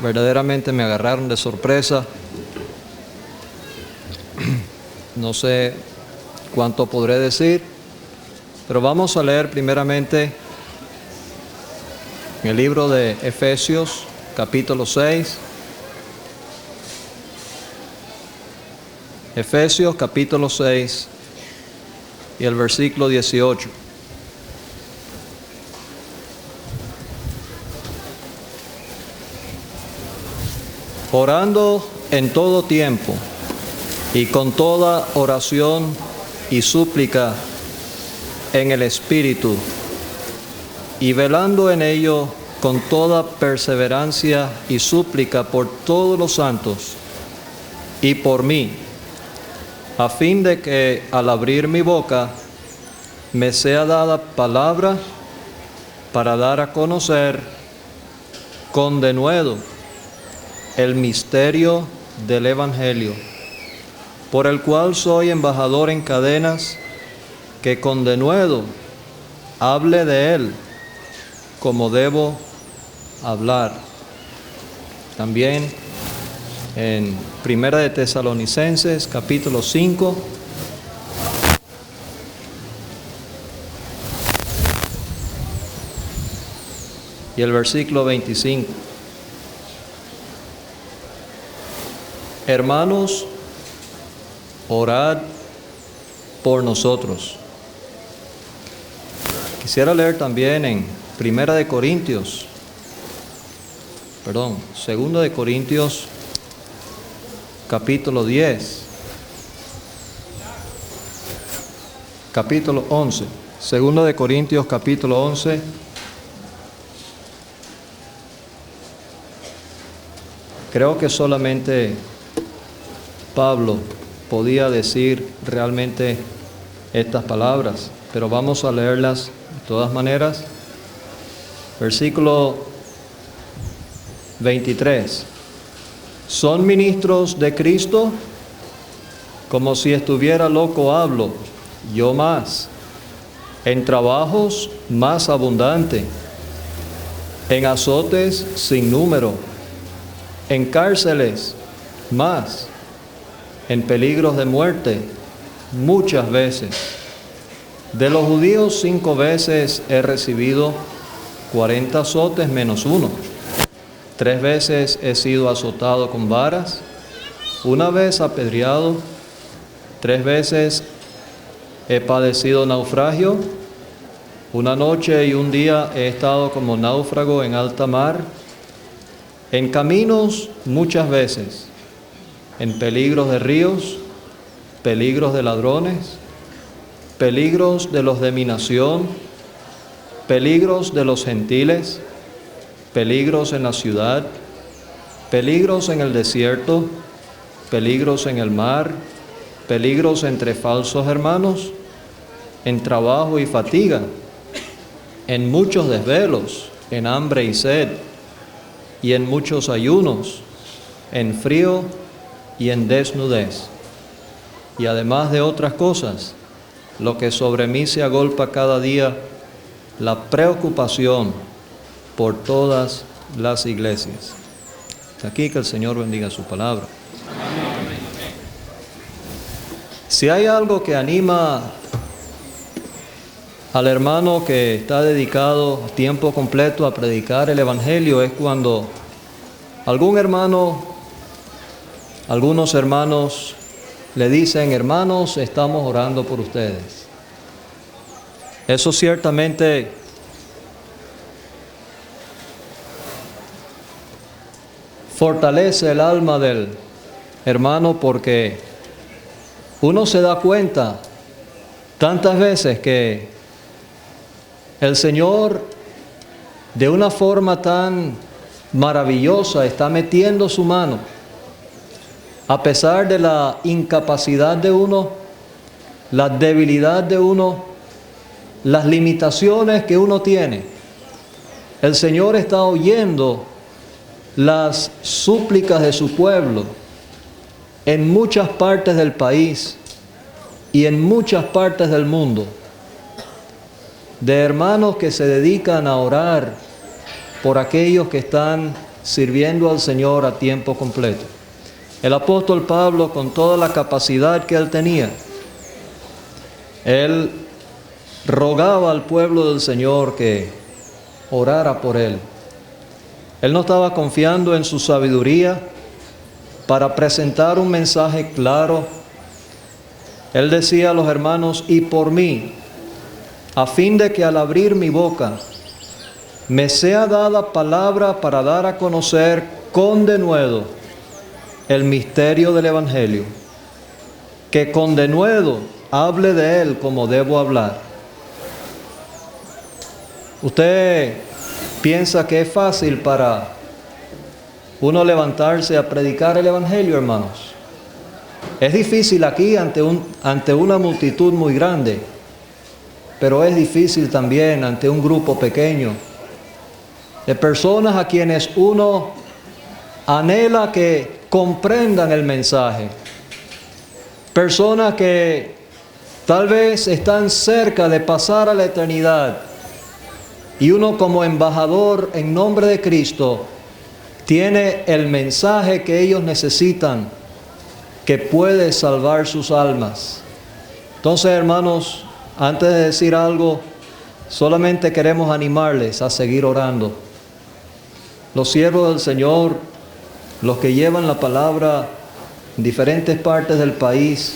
Verdaderamente me agarraron de sorpresa. No sé cuánto podré decir, pero vamos a leer primeramente en el libro de Efesios, capítulo 6. Efesios, capítulo 6 y el versículo 18. Orando en todo tiempo y con toda oración y súplica en el Espíritu, y velando en ello con toda perseverancia y súplica por todos los santos y por mí, a fin de que al abrir mi boca me sea dada palabra para dar a conocer con denuedo el misterio del Evangelio, por el cual soy embajador en cadenas, que con denuedo hable de él como debo hablar. También en Primera de Tesalonicenses, capítulo 5, y el versículo 25. Hermanos, orad por nosotros. Quisiera leer también en Segunda de Corintios, capítulo 10, capítulo 11. Segunda de Corintios, capítulo 11. Creo que solamente Pablo podía decir realmente estas palabras, pero vamos a leerlas de todas maneras. Versículo 23. ¿Son ministros de Cristo? Como si estuviera loco hablo, yo más. En trabajos más abundante, en azotes sin número, en cárceles más, en peligros de muerte muchas veces. De los judíos 5 veces he recibido 40 azotes menos 1. 3 veces he sido azotado con varas, 1 vez apedreado, 3 veces he padecido naufragio, 1 noche y 1 día he estado como náufrago en alta mar, en caminos muchas veces, en peligros de ríos, peligros de ladrones, peligros de los de mi nación, peligros de los gentiles, peligros en la ciudad, peligros en el desierto, peligros en el mar, peligros entre falsos hermanos, en trabajo y fatiga, en muchos desvelos, en hambre y sed, y en muchos ayunos, en frío y en desnudez. Y además de otras cosas, lo que sobre mí se agolpa cada día, la preocupación por todas las iglesias. Aquí que el Señor bendiga su palabra. Amén. Si hay algo que anima al hermano que está dedicado tiempo completo a predicar el Evangelio, es cuando algunos hermanos le dicen: hermanos, estamos orando por ustedes. Eso ciertamente fortalece el alma del hermano, porque uno se da cuenta tantas veces que el Señor de una forma tan maravillosa está metiendo su mano, a pesar de la incapacidad de uno, la debilidad de uno, las limitaciones que uno tiene. El Señor está oyendo las súplicas de su pueblo en muchas partes del país y en muchas partes del mundo, de hermanos que se dedican a orar por aquellos que están sirviendo al Señor a tiempo completo. El apóstol Pablo, con toda la capacidad que él tenía, él rogaba al pueblo del Señor que orara por él. Él no estaba confiando en su sabiduría para presentar un mensaje claro. Él decía a los hermanos: y por mí, a fin de que al abrir mi boca me sea dada palabra para dar a conocer con denuedo el misterio del Evangelio, que con denuedo hable de él como debo hablar. ¿Usted piensa que es fácil para uno levantarse a predicar el Evangelio, hermanos? Es difícil aquí ante una multitud muy grande, pero es difícil también ante un grupo pequeño de personas a quienes uno anhela que comprendan el mensaje. Personas que tal vez están cerca de pasar a la eternidad, y uno como embajador en nombre de Cristo tiene el mensaje que ellos necesitan, que puede salvar sus almas. Entonces, hermanos, antes de decir algo, solamente queremos animarles a seguir orando. Los siervos del Señor, los que llevan la palabra en diferentes partes del país,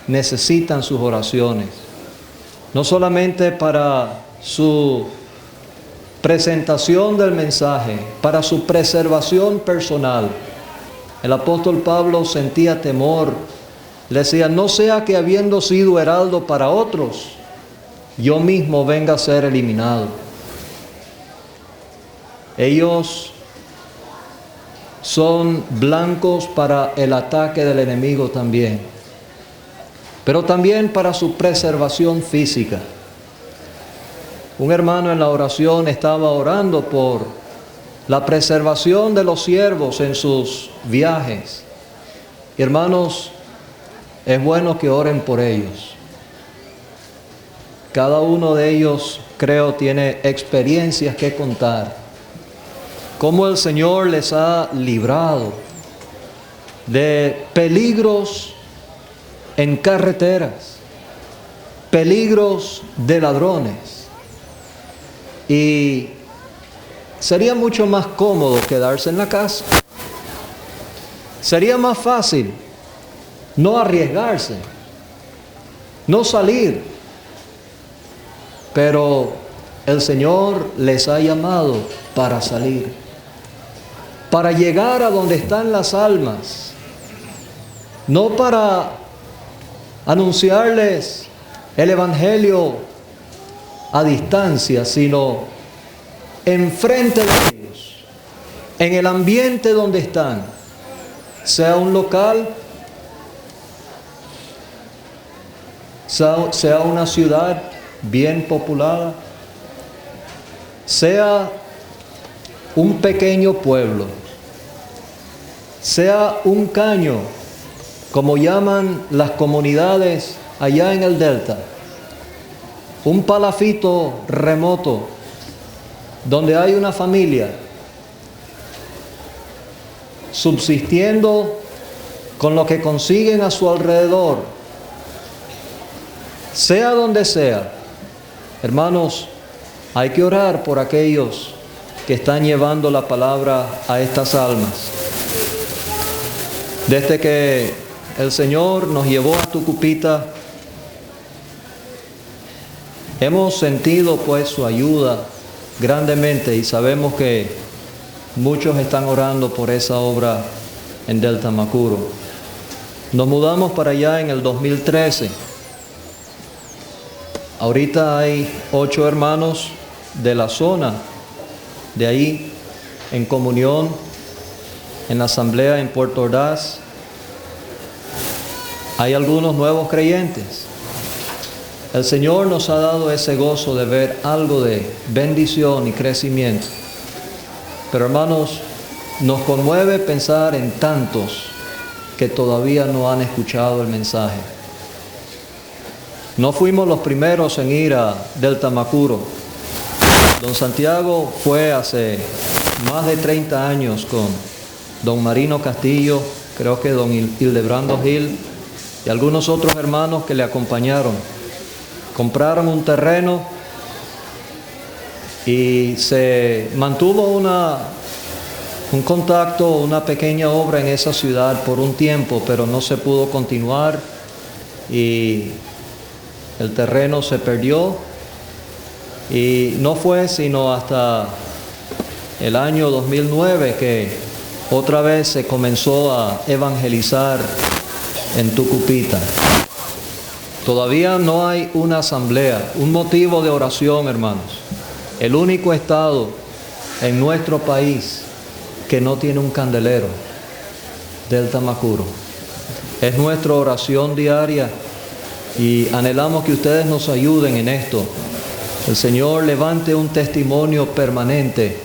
necesitan sus oraciones. No solamente para su presentación del mensaje, para su preservación personal. El apóstol Pablo sentía temor. Le decía: no sea que habiendo sido heraldo para otros, yo mismo venga a ser eliminado. Ellos son blancos para el ataque del enemigo también, pero también para su preservación física. Un hermano en la oración estaba orando por la preservación de los siervos en sus viajes. Hermanos, es bueno que oren por ellos. Cada uno de ellos, creo, tiene experiencias que contar. Cómo el Señor les ha librado de peligros en carreteras, peligros de ladrones. Y sería mucho más cómodo quedarse en la casa. Sería más fácil no arriesgarse, no salir. Pero el Señor les ha llamado para salir, para llegar a donde están las almas, no para anunciarles el Evangelio a distancia, sino enfrente de ellos, en el ambiente donde están, sea un local, sea una ciudad bien poblada, sea un pequeño pueblo, sea un caño, como llaman las comunidades allá en el Delta, un palafito remoto donde hay una familia subsistiendo con lo que consiguen a su alrededor, sea donde sea. Hermanos, hay que orar por aquellos que están llevando la palabra a estas almas. Desde que el Señor nos llevó a Tucupita, hemos sentido pues su ayuda grandemente y sabemos que muchos están orando por esa obra en Delta Macuro. Nos mudamos para allá en el 2013. Ahorita hay 8 hermanos de la zona de ahí en comunión en la asamblea en Puerto Ordaz. Hay algunos nuevos creyentes. El Señor nos ha dado ese gozo de ver algo de bendición y crecimiento. Pero hermanos, nos conmueve pensar en tantos que todavía no han escuchado el mensaje. No fuimos los primeros en ir a Delta Macuro. Don Santiago fue hace más de 30 años con don Marino Castillo, creo que don Hildebrando Gil y algunos otros hermanos que le acompañaron. Compraron un terreno y se mantuvo un contacto, una pequeña obra en esa ciudad por un tiempo, pero no se pudo continuar y el terreno se perdió. Y no fue sino hasta el año 2009 que otra vez se comenzó a evangelizar en Tucupita. Todavía no hay una asamblea, un motivo de oración, hermanos. El único estado en nuestro país que no tiene un candelero, Delta Macuro. Es nuestra oración diaria y anhelamos que ustedes nos ayuden en esto. El Señor levante un testimonio permanente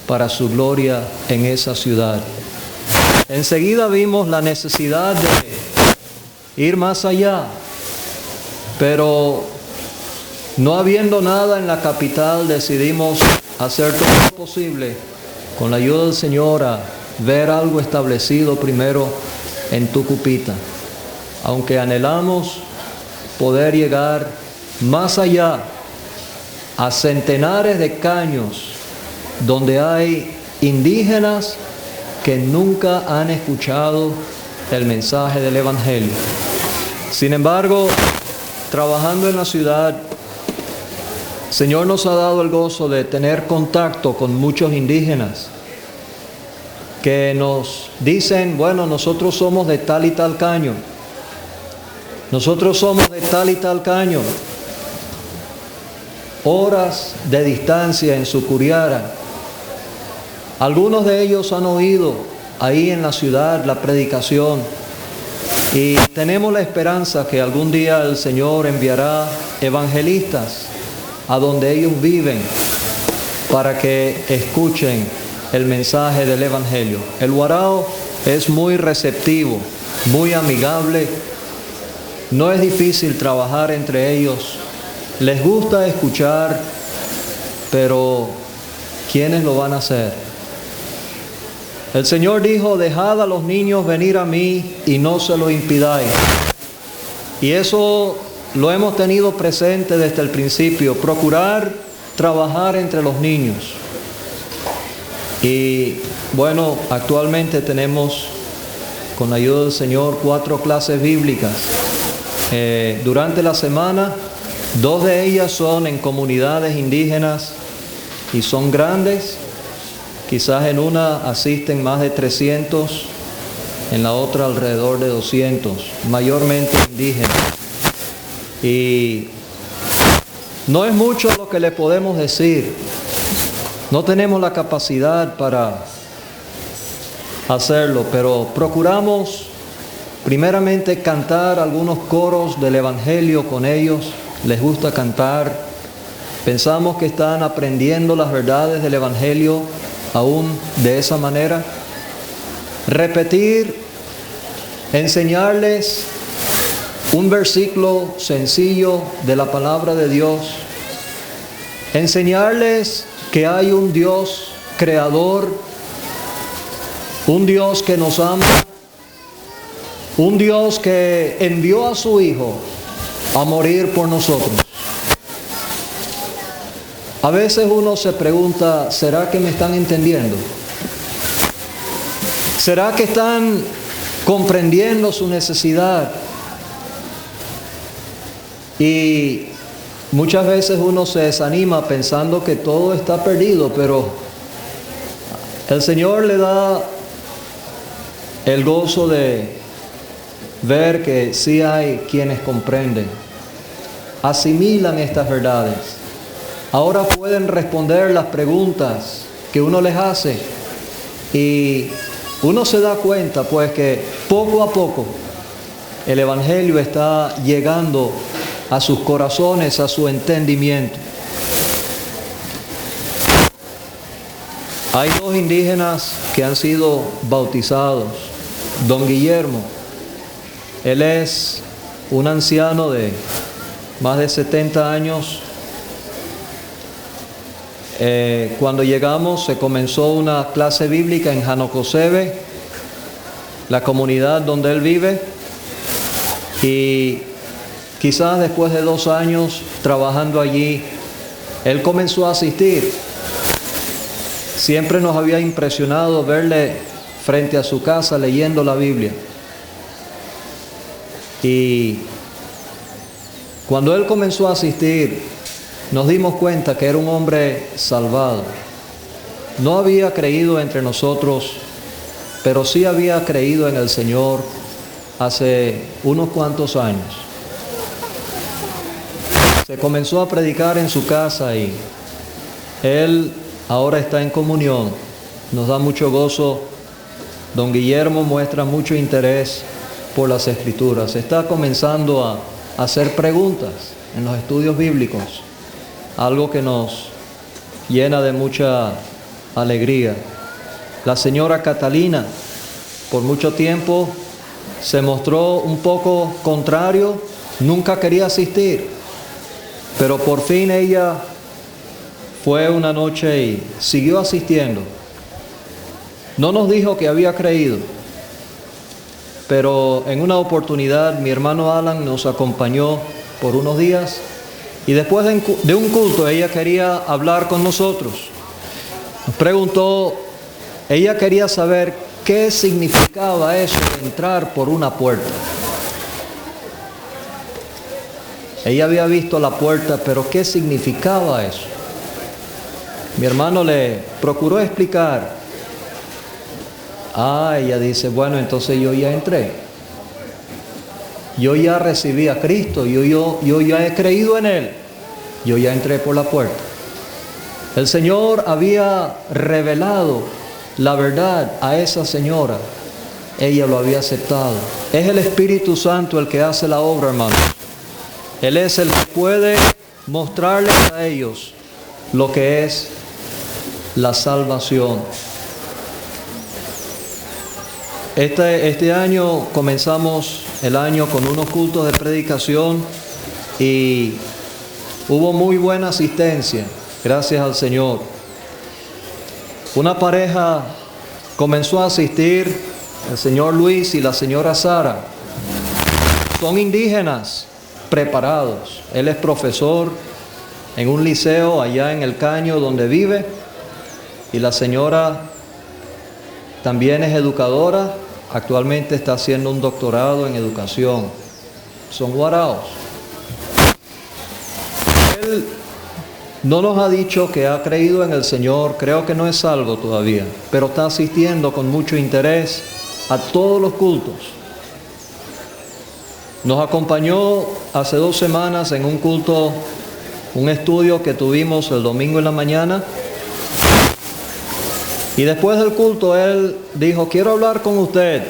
para su gloria en esa ciudad. Enseguida vimos la necesidad de ir más allá, pero no habiendo nada en la capital, decidimos hacer todo lo posible con la ayuda del Señor a ver algo establecido primero en Tucupita. Aunque anhelamos poder llegar más allá, a centenares de caños donde hay indígenas que nunca han escuchado el mensaje del Evangelio. Sin embargo, trabajando en la ciudad, el Señor nos ha dado el gozo de tener contacto con muchos indígenas que nos dicen, bueno, nosotros somos de tal y tal caño. Nosotros somos de tal y tal caño. Horas de distancia en Sucuriara. Algunos de ellos han oído ahí en la ciudad la predicación y tenemos la esperanza que algún día el Señor enviará evangelistas a donde ellos viven para que escuchen el mensaje del Evangelio. El Guarao es muy receptivo, muy amigable. No es difícil trabajar entre ellos. Les gusta escuchar, pero ¿quiénes lo van a hacer? El Señor dijo, dejad a los niños venir a mí y no se lo impidáis. Y eso lo hemos tenido presente desde el principio, procurar trabajar entre los niños. Y bueno, actualmente tenemos, con la ayuda del Señor, 4 clases bíblicas. Durante la semana, 2 de ellas son en comunidades indígenas y son grandes. Quizás en una asisten más de 300, en la otra alrededor de 200, mayormente indígenas. Y no es mucho lo que le podemos decir. No tenemos la capacidad para hacerlo, pero procuramos primeramente cantar algunos coros del Evangelio con ellos. Les gusta cantar. Pensamos que están aprendiendo las verdades del Evangelio aún de esa manera. Repetir, enseñarles un versículo sencillo de la palabra de Dios. Enseñarles que hay un Dios creador, un Dios que nos ama, un Dios que envió a su Hijo a morir por nosotros. A veces uno se pregunta, ¿será que me están entendiendo? ¿Será que están comprendiendo su necesidad? Y muchas veces uno se desanima pensando que todo está perdido, pero el Señor le da el gozo de ver que sí hay quienes comprenden, asimilan estas verdades. Ahora pueden responder las preguntas que uno les hace y uno se da cuenta pues que poco a poco el Evangelio está llegando a sus corazones, a su entendimiento. Hay 2 indígenas que han sido bautizados. Don Guillermo, él es un anciano de más de 70 años. Cuando llegamos se comenzó una clase bíblica en Janocosebe, la comunidad donde él vive, y quizás después de 2 años trabajando allí, él comenzó a asistir. Siempre nos había impresionado verle frente a su casa leyendo la Biblia. Y cuando él comenzó a asistir, nos dimos cuenta que era un hombre salvado. No había creído entre nosotros, pero sí había creído en el Señor hace unos cuantos años. Se comenzó a predicar en su casa y él ahora está en comunión. Nos da mucho gozo. Don Guillermo muestra mucho interés por las Escrituras. Está comenzando a hacer preguntas en los estudios bíblicos, algo que nos llena de mucha alegría. La señora Catalina, por mucho tiempo, se mostró un poco contrario, nunca quería asistir, pero por fin ella fue una noche y siguió asistiendo. No nos dijo que había creído, pero en una oportunidad mi hermano Alan nos acompañó por unos días y después de un culto ella quería hablar con nosotros. Nos preguntó, ella quería saber qué significaba eso de entrar por una puerta. Ella había visto la puerta, pero ¿qué significaba eso? Mi hermano le procuró explicar. Ella dice, bueno, entonces yo ya entré. Yo ya recibí a Cristo, yo ya he creído en Él. Yo ya entré por la puerta. El Señor había revelado la verdad a esa señora. Ella lo había aceptado. Es el Espíritu Santo el que hace la obra, hermano. Él es el que puede mostrarles a ellos lo que es la salvación. Este año comenzamos el año con unos cultos de predicación y hubo muy buena asistencia, gracias al Señor. Una pareja comenzó a asistir, el señor Luis y la señora Sara. Son indígenas preparados. Él es profesor en un liceo allá en El Caño donde vive y la señora también es educadora. Actualmente está haciendo un doctorado en educación. Son guaraos. Él no nos ha dicho que ha creído en el Señor. Creo que no es salvo todavía, pero está asistiendo con mucho interés a todos los cultos. Nos acompañó hace 2 semanas en un culto, un estudio que tuvimos el domingo en la mañana. Y después del culto él dijo, quiero hablar con usted.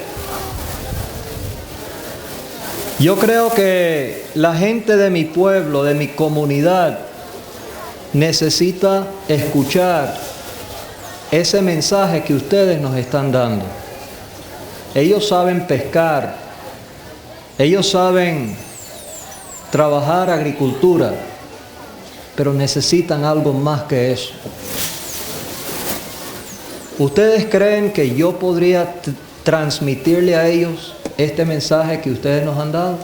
Yo creo que la gente de mi pueblo, de mi comunidad, necesita escuchar ese mensaje que ustedes nos están dando. Ellos saben pescar, ellos saben trabajar agricultura, pero necesitan algo más que eso. ¿Ustedes creen que yo podría transmitirle a ellos este mensaje que ustedes nos han dado?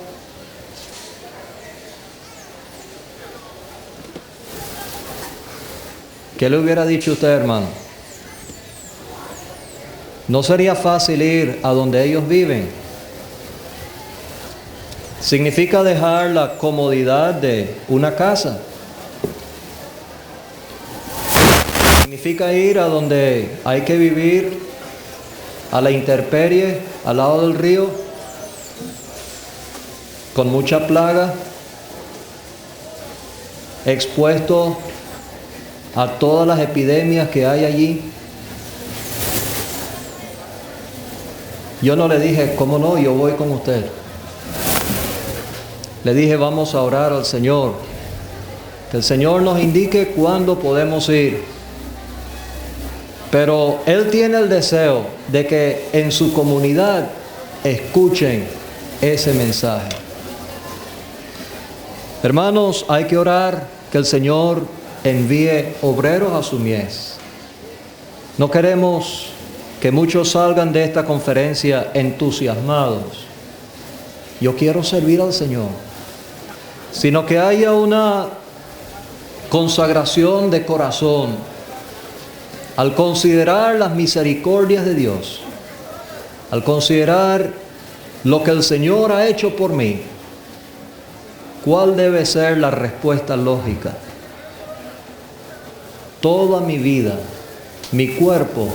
¿Qué le hubiera dicho usted, hermano? ¿No sería fácil ir a donde ellos viven? Significa dejar la comodidad de una casa. Significa ir a donde hay que vivir a la intemperie, al lado del río, con mucha plaga, expuesto a todas las epidemias que hay allí. Yo no le dije, ¿cómo no? Yo voy con usted. Le dije, vamos a orar al Señor, que el Señor nos indique cuándo podemos ir. Pero Él tiene el deseo de que en su comunidad escuchen ese mensaje. Hermanos, hay que orar que el Señor envíe obreros a su mies. No queremos que muchos salgan de esta conferencia entusiasmados. Yo quiero servir al Señor. Sino que haya una consagración de corazón al considerar las misericordias de Dios, al considerar lo que el Señor ha hecho por mí. ¿Cuál debe ser la respuesta lógica? Toda mi vida, mi cuerpo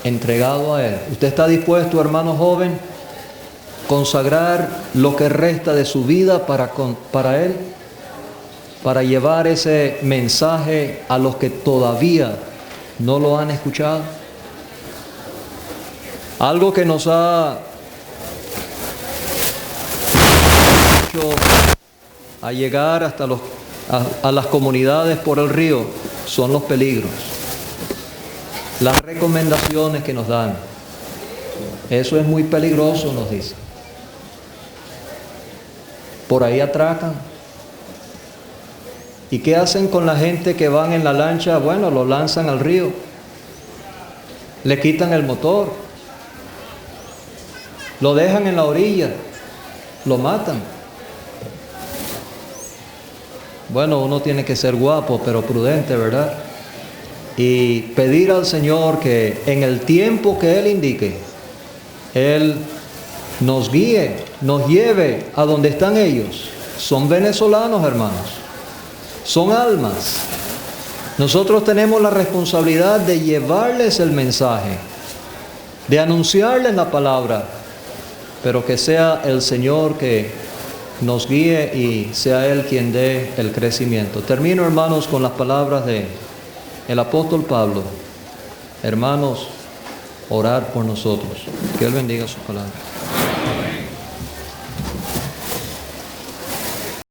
entregado a Él. ¿Usted está dispuesto, hermano joven, consagrar lo que resta de su vida para Él? Para llevar ese mensaje a los que todavía no lo han escuchado. Algo que nos ha hecho a llegar hasta a las comunidades por el río son los peligros, las recomendaciones que nos dan. Eso es muy peligroso, nos dice. Por ahí atracan. ¿Y qué hacen con la gente que van en la lancha? Bueno, lo lanzan al río, le quitan el motor, lo dejan en la orilla, lo matan. Bueno, uno tiene que ser guapo, pero prudente, ¿verdad? Y pedir al Señor que en el tiempo que Él indique, Él nos guíe, nos lleve a donde están ellos. Son venezolanos, hermanos. Son almas. Nosotros tenemos la responsabilidad de llevarles el mensaje, de anunciarles la palabra, pero que sea el Señor que nos guíe y sea Él quien dé el crecimiento. Termino, hermanos, con las palabras de el apóstol Pablo. Hermanos, orar por nosotros. Que Él bendiga su palabra.